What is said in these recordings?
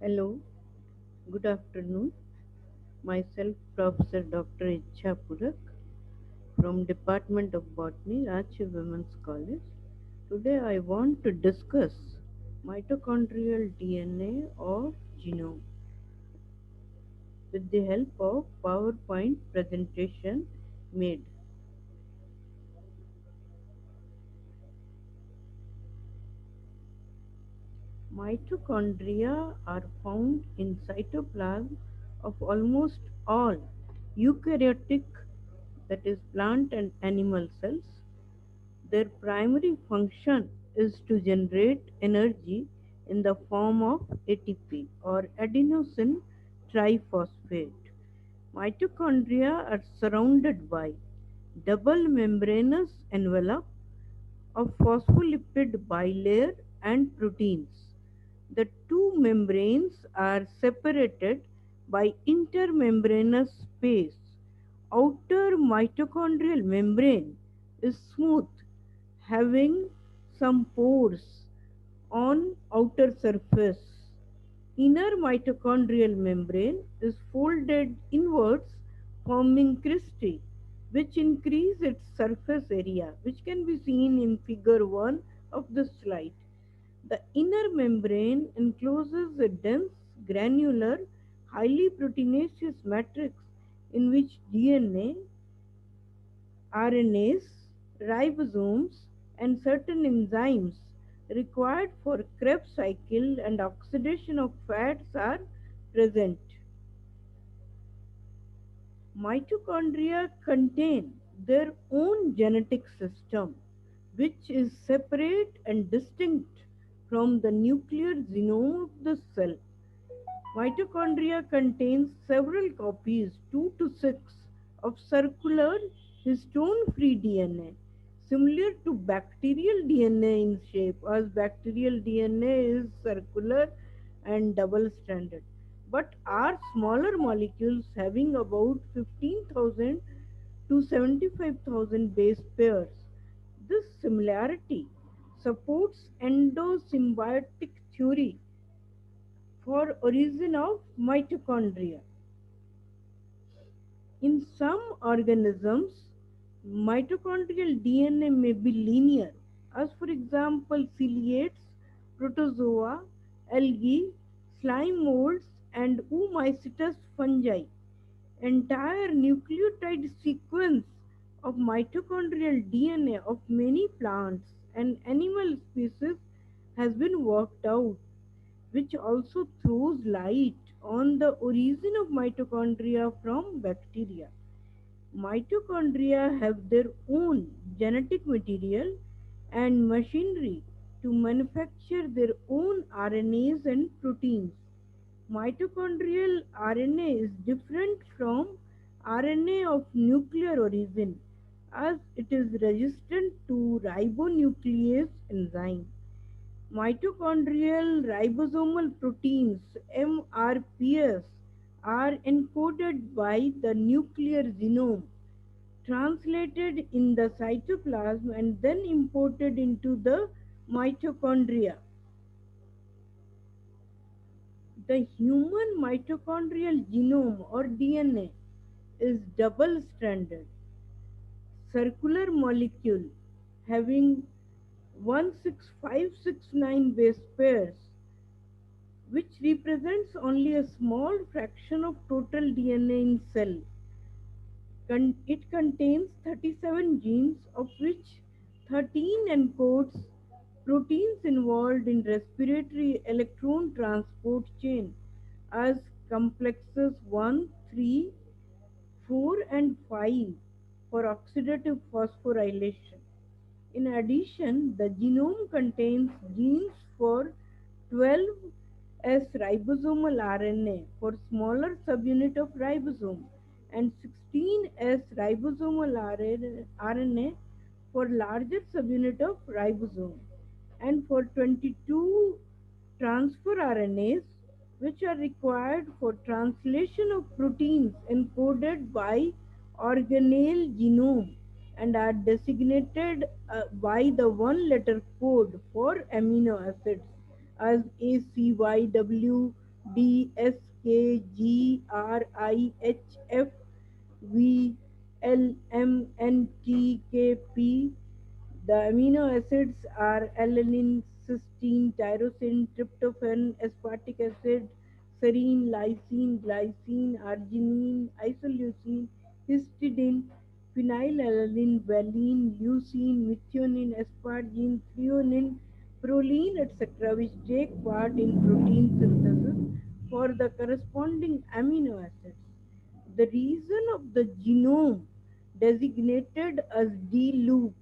Hello, good afternoon. Myself, Professor Dr. Icha Purak from Department of Botany, Rachi Women's College. Today I want to discuss mitochondrial DNA of genome with the help of PowerPoint presentation made. Mitochondria are found in cytoplasm of almost all eukaryotic, that is plant and animal cells. Their primary function is to generate energy in the form of ATP or adenosine triphosphate. Mitochondria are surrounded by double membranous envelope of phospholipid bilayer and proteins. The two membranes are separated by intermembranous space. Outer mitochondrial membrane is smooth, having some pores on outer surface. Inner mitochondrial membrane is folded inwards, forming cristae, which increase its surface area, which can be seen in figure 1 of the slide. The inner membrane encloses a dense, granular, highly proteinaceous matrix in which DNA, RNAs, ribosomes, and certain enzymes required for Krebs cycle and oxidation of fats are present. Mitochondria contain their own genetic system, which is separate and distinct from the nuclear genome of the cell. Mitochondria contains several copies, 2 to 6, of circular histone-free DNA, similar to bacterial DNA in shape, as bacterial DNA is circular and double-stranded, but are smaller molecules having about 15,000 to 75,000 base pairs. This similarity supports endosymbiotic theory for origin of mitochondria. In some organisms, mitochondrial DNA may be linear, as for example ciliates, protozoa, algae, slime molds, and oomycetes fungi. Entire nucleotide sequence of mitochondrial DNA of many plants and animal species has been worked out, which also throws light on the origin of mitochondria from bacteria. Mitochondria have their own genetic material and machinery to manufacture their own RNAs and proteins. Mitochondrial RNA is different from RNA of nuclear origin as it is resistant to ribonuclease enzyme. Mitochondrial ribosomal proteins (MRPs) are encoded by the nuclear genome, translated in the cytoplasm and then imported into the mitochondria. The human mitochondrial genome or DNA is double-stranded, circular molecule having 16569 base pairs, which represents only a small fraction of total DNA in cell. It contains 37 genes, of which 13 encodes proteins involved in respiratory electron transport chain as complexes 1, 3, 4 and 5 for oxidative phosphorylation. In addition, the genome contains genes for 12S ribosomal RNA for smaller subunit of ribosome and 16S ribosomal RNA for larger subunit of ribosome, and for 22 transfer RNAs, which are required for translation of proteins encoded by organelle genome and are designated by the one letter code for amino acids as ACYW DSKGRIHF VLMNTKP. The amino acids are alanine, cysteine, tyrosine, tryptophan, aspartic acid, serine, lysine, glycine, arginine, isoleucine, histidine, phenylalanine, valine, leucine, methionine, asparagine, threonine, proline, etc., which take part in protein synthesis for the corresponding amino acids. The region of the genome designated as D loop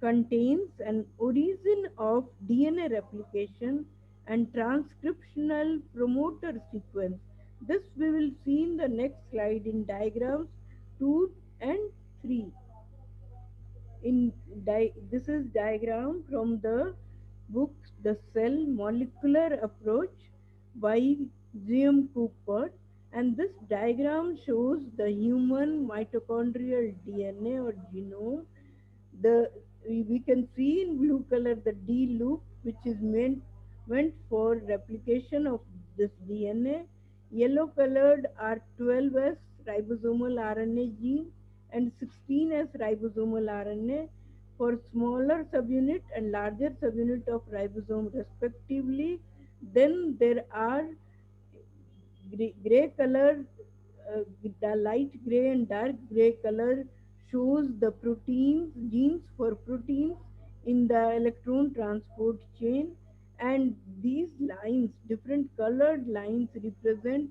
contains an origin of DNA replication and transcriptional promoter sequence. This we will see in the next slide in diagrams 2 and 3. This is diagram from the book The Cell Molecular Approach by Graham Cooper, and this diagram shows the human mitochondrial DNA or genome. The we can see in blue color the D loop, which is meant for replication of this DNA. Yellow colored are 12S ribosomal RNA gene and 16S ribosomal RNA for smaller subunit and larger subunit of ribosome respectively. Then there are gray color, the light gray and dark gray color shows the proteins, genes for proteins in the electron transport chain, and these lines, different colored lines, represent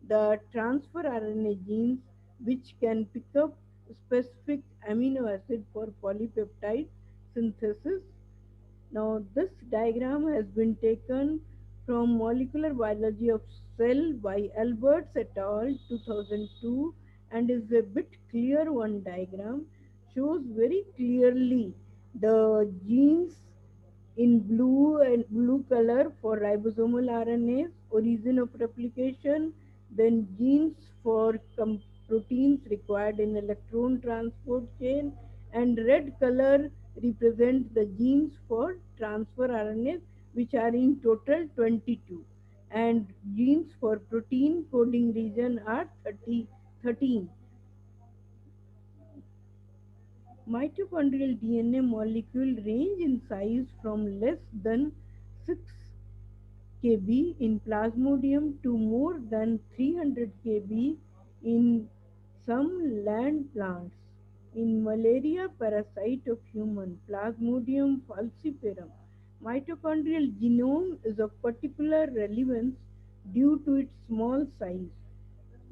the transfer RNA genes which can pick up specific amino acid for polypeptide synthesis. Now, this diagram has been taken from Molecular Biology of Cell by Alberts et al. 2002 and is a bit clear one diagram, shows very clearly the genes in blue and blue color for ribosomal RNAs, origin of replication, then genes for proteins required in electron transport chain, and red color represents the genes for transfer RNAs, which are in total 22, and genes for protein coding region are 13. Mitochondrial DNA molecule range in size from less than 6 kb in Plasmodium to more than 300 kb in some land plants. In malaria parasite of human, Plasmodium falciparum, mitochondrial genome is of particular relevance due to its small size,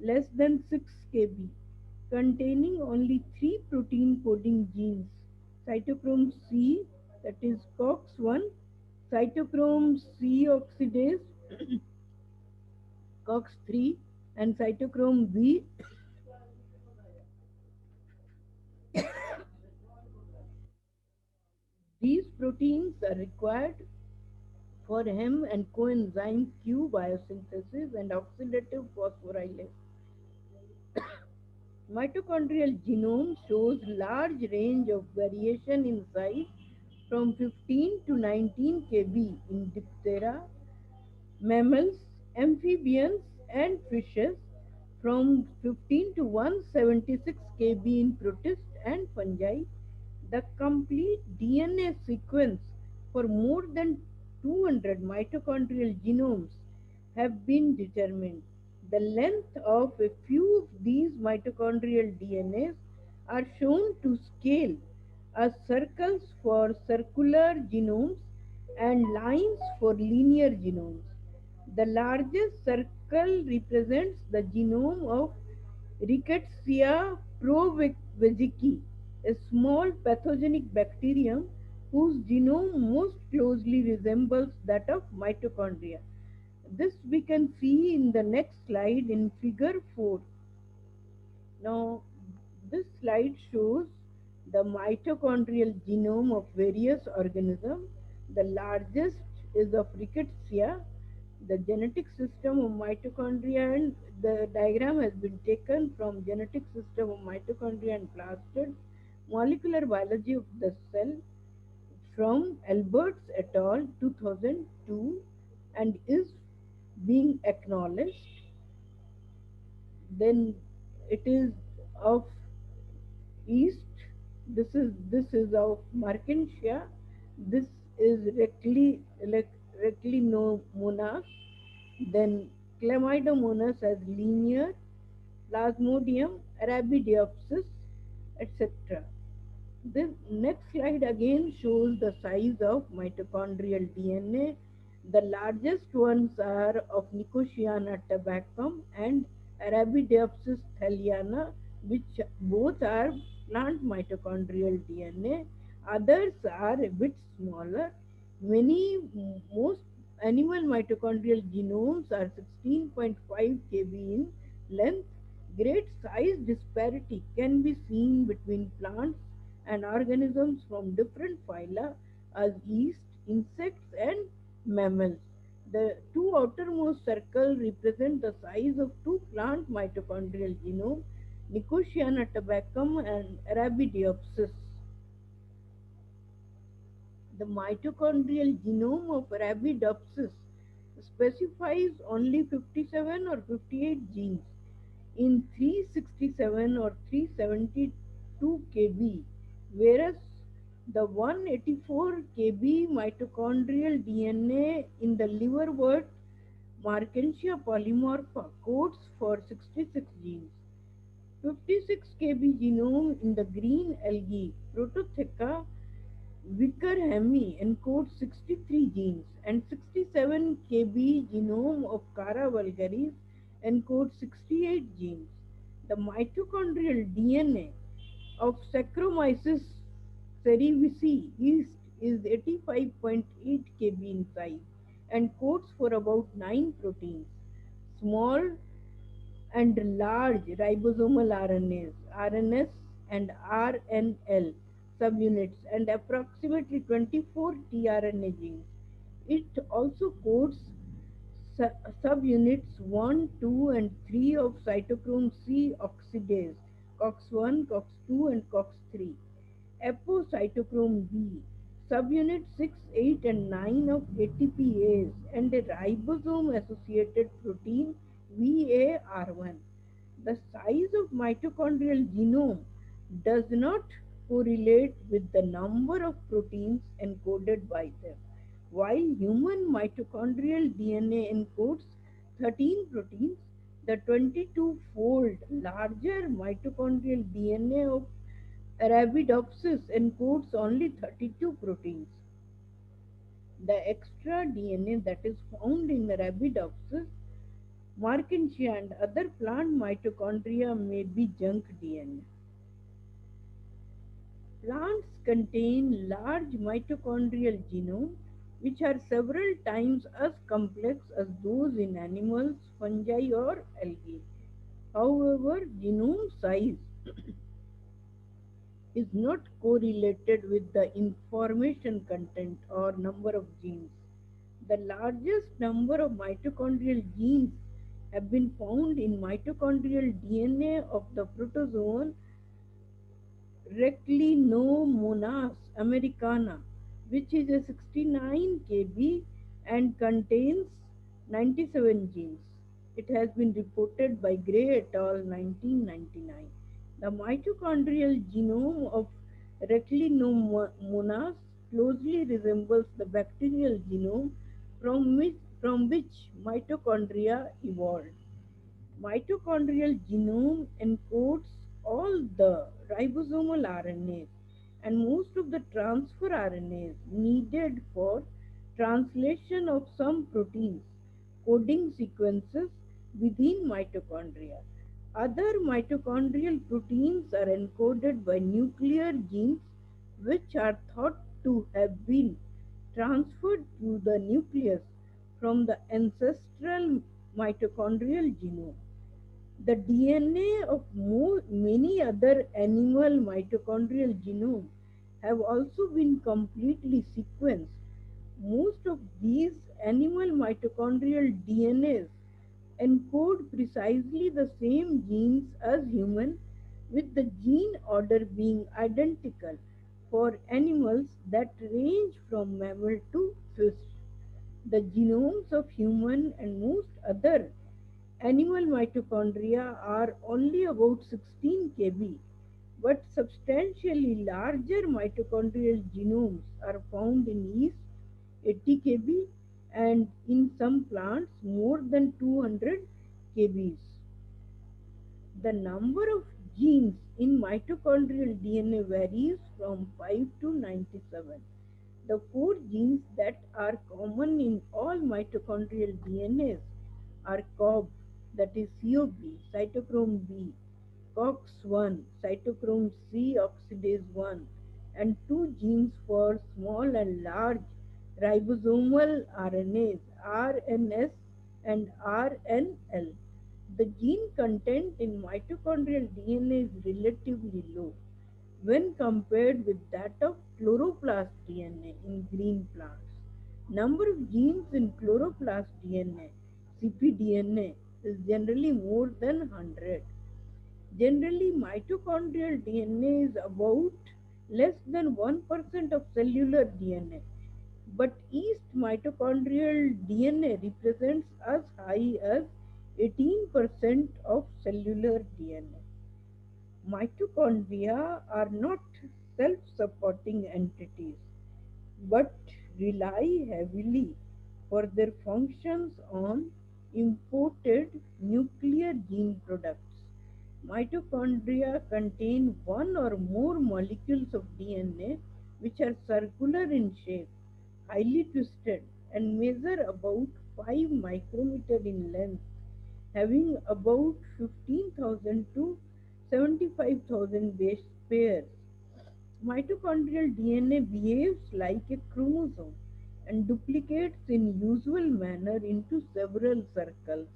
less than 6 kb, containing only three protein coding genes: cytochrome C, that is COX1, cytochrome C oxidase COX3, and cytochrome B. These proteins are required for Hem and coenzyme Q biosynthesis and oxidative phosphorylase. Mitochondrial genome shows large range of variation in size from 15 to 19 kb in Diptera, mammals, amphibians, and fishes, from 15 to 176 kb in protists and fungi. The complete DNA sequence for more than 200 mitochondrial genomes have been determined. The length of a few of these mitochondrial DNAs are shown to scale as circles for circular genomes and lines for linear genomes. The largest circle represents the genome of Rickettsia prowazekii, a small pathogenic bacterium whose genome most closely resembles that of mitochondria. This we can see in the next slide in figure 4. Now, this slide shows the mitochondrial genome of various organisms. The largest is of Rickettsia, the genetic system of mitochondria, and the diagram has been taken from genetic system of mitochondria and plastids, molecular biology of the cell from Alberts et al. 2002, and is being acknowledged. Then it is of east. This is of Merkensia. This is Reclinomonas. Then Chlamydomonas as linear, Plasmodium, Arabidopsis, etc. The next slide again shows the size of mitochondrial DNA. The largest ones are of Nicotiana tabacum and Arabidopsis thaliana, which both are plant mitochondrial DNA. Others are a bit smaller. Most animal mitochondrial genomes are 16.5 kb in length. Great size disparity can be seen between plants and organisms from different phyla as yeast, insects, and mammals. The two outermost circles represent the size of two plant mitochondrial genomes, Nicotiana tabacum and Arabidopsis. The mitochondrial genome of Arabidopsis specifies only 57 or 58 genes in 367 or 372 kb, whereas the 184 kb mitochondrial DNA in the liverwort Merkensia polymorpha codes for 66 genes. 56 kb genome in the green algae Prototheca Wickerhami encodes 63 genes, and 67 kb genome of Cara vulgaris encodes 68 genes. The mitochondrial DNA of Saccharomyces cerevisiae yeast is 85.8 kb in size and codes for about 9 proteins. Small and large ribosomal RNAs, RNS and RNL subunits, and approximately 24 tRNA genes. It also codes subunits 1, 2, and 3 of cytochrome C oxidase, COX1, COX2, and COX3. Apocytochrome B, subunit 6, 8, and 9 of ATPase, and a ribosome associated protein VAR1. The size of mitochondrial genome does not correlate with the number of proteins encoded by them. While human mitochondrial DNA encodes 13 proteins, the 22-fold larger mitochondrial DNA of Arabidopsis encodes only 32 proteins. The extra DNA that is found in Arabidopsis, Merkensia, and other plant mitochondria may be junk DNA. Plants contain large mitochondrial genomes which are several times as complex as those in animals, fungi, or algae. However, genome size is not correlated with the information content or number of genes. The largest number of mitochondrial genes have been found in mitochondrial DNA of the protozoan Reclinomonas americana, which is a 69 kb and contains 97 genes. It has been reported by Gray et al. 1999. The mitochondrial genome of Reclinomonas closely resembles the bacterial genome from which mitochondria evolved. Mitochondrial genome encodes all the ribosomal RNAs and most of the transfer RNAs needed for translation of some proteins, coding sequences within mitochondria. Other mitochondrial proteins are encoded by nuclear genes which are thought to have been transferred to the nucleus from the ancestral mitochondrial genome. The DNA of many other animal mitochondrial genomes have also been completely sequenced. Most of these animal mitochondrial DNAs encode precisely the same genes as human, with the gene order being identical for animals that range from mammal to fish. The genomes of human and most other animal mitochondria are only about 16 kb, but substantially larger mitochondrial genomes are found in yeast 80 kb and in some plants more than 200 kbs. The number of genes in mitochondrial DNA varies from 5 to 97. The four genes that are common in all mitochondrial DNAs are COB, that is COB, cytochrome B, COX1, cytochrome C oxidase 1, and two genes for small and large ribosomal RNAs, RNS and RNL. The gene content in mitochondrial DNA is relatively low when compared with that of chloroplast DNA in green plants. Number of genes in chloroplast DNA, cpDNA, is generally more than 100. Generally, mitochondrial DNA is about less than 1% of cellular DNA, but yeast mitochondrial DNA represents as high as 18% of cellular DNA. Mitochondria are not self supporting entities but rely heavily for their functions on imported nuclear gene products. Mitochondria contain one or more molecules of DNA which are circular in shape, highly twisted, and measure about 5 micrometer in length, having about 15,000 to 75,000 base pairs. Mitochondrial DNA behaves like a chromosome and duplicates in usual manner into several circles.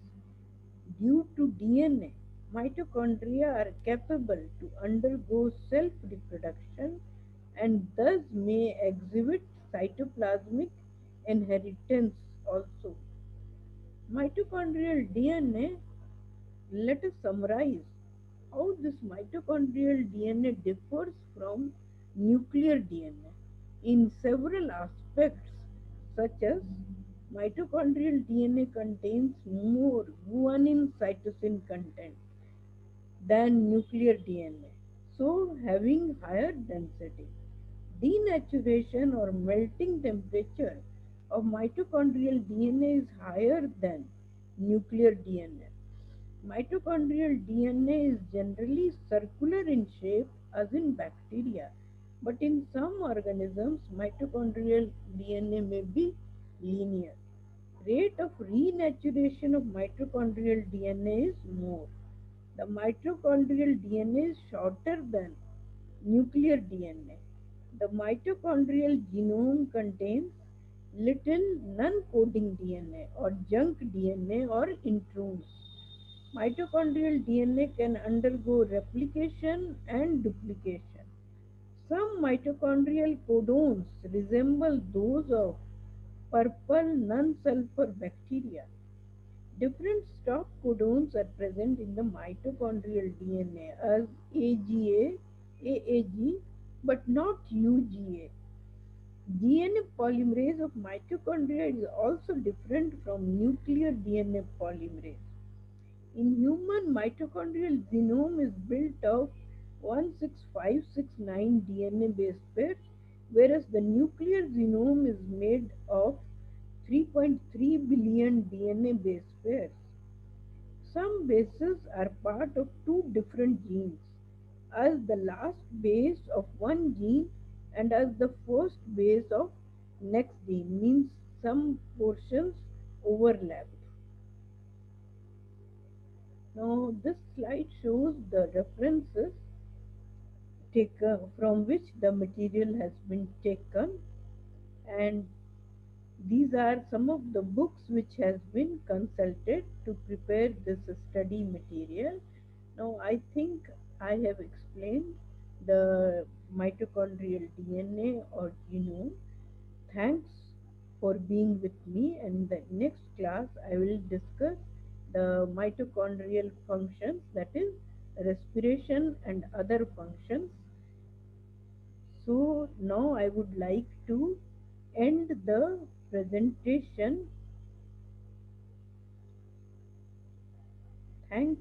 Due to DNA, mitochondria are capable to undergo self reproduction and thus may exhibit cytoplasmic inheritance also. Mitochondrial DNA, let us summarize how this mitochondrial DNA differs from nuclear DNA in several aspects, such as mitochondrial DNA contains more guanine cytosine content than nuclear DNA, so having higher density. Denaturation or melting temperature of mitochondrial DNA is higher than nuclear DNA. Mitochondrial DNA is generally circular in shape as in bacteria, but in some organisms mitochondrial DNA may be linear. Rate of renaturation of mitochondrial DNA is more. The mitochondrial DNA is shorter than nuclear DNA. The mitochondrial genome contains little non-coding DNA or junk DNA or introns. Mitochondrial DNA can undergo replication and duplication. Some mitochondrial codons resemble those of purple non-sulfur bacteria. Different stop codons are present in the mitochondrial DNA as AGA, AAG, but not UGA. DNA polymerase of mitochondria is also different from nuclear DNA polymerase. In human, mitochondrial genome is built of 16569 DNA base pairs, whereas the nuclear genome is made of 3.3 billion DNA base pairs. Some bases are part of two different genes, as the last base of one gene and as the first base of next gene, means some portions overlap. Now this slide shows the references taken from which the material has been taken, and these are some of the books which has been consulted to prepare this study material. Now I think I have explained the mitochondrial DNA or genome. Thanks for being with me, and the next class I will discuss the mitochondrial functions, that is respiration and other functions. So now I would like to end the presentation. Thank